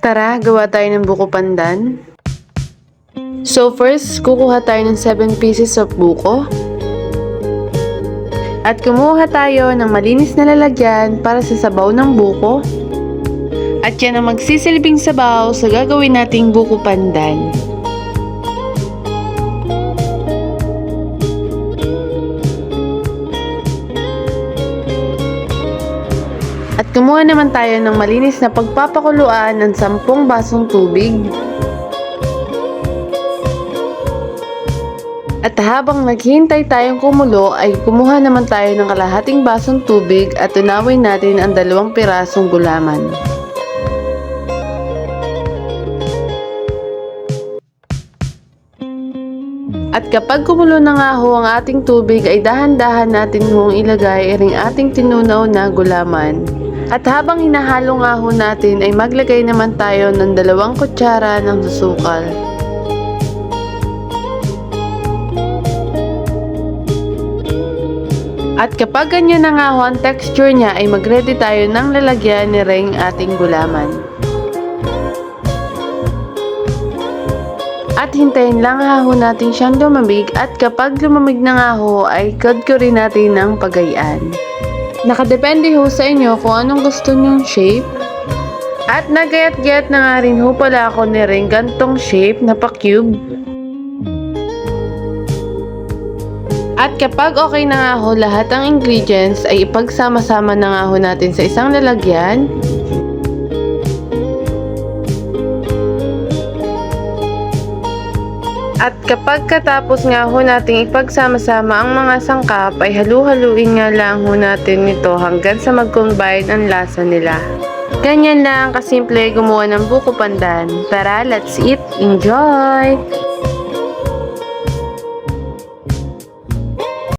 Tara, gawa tayo ng buko pandan. So first, kukuha tayo ng 7 pieces of buko. At kumuha tayo ng malinis na lalagyan para sa sabaw ng buko. At yan ang magsisilbing sabaw sa gagawin nating buko pandan. At kumuha naman tayo ng malinis na pagpapakuluan ng 10 basong tubig. At habang naghihintay tayong kumulo ay kumuha naman tayo ng kalahating basong tubig at tunawin natin ang 2 pirasong gulaman. At kapag kumulo na nga ho ang ating tubig ay dahan-dahan natin hong ilagay ang ating tinunaw na gulaman. At habang hinahalo nga ho natin ay maglagay naman tayo ng 2 kutsara ng susukal. At kapag ganyan na nga ho ang texture niya ay mag-ready tayo ng lalagyan ni Reng ating gulaman. At hintayin lang nga ho natin siyang lumamig at kapag lumamig na nga ho ay kudkurin natin ng pagayaan. Nakadepende ho sa inyo kung anong gusto nyong shape. At nagayat-gayat na nga rin ho pala ako ni Reng gantong shape na pa-cube. At kapag okay na nga ho lahat ng ingredients ay ipagsama-sama na nga ho natin sa isang lalagyan. At kapag katapos nga ho nating ipagsama-sama ang mga sangkap ay halu-haluin nga lang ho natin ito hanggang sa mag-combine ang lasa nila. Ganyan lang kasimple gumawa ng buko pandan. Tara, let's eat! Enjoy!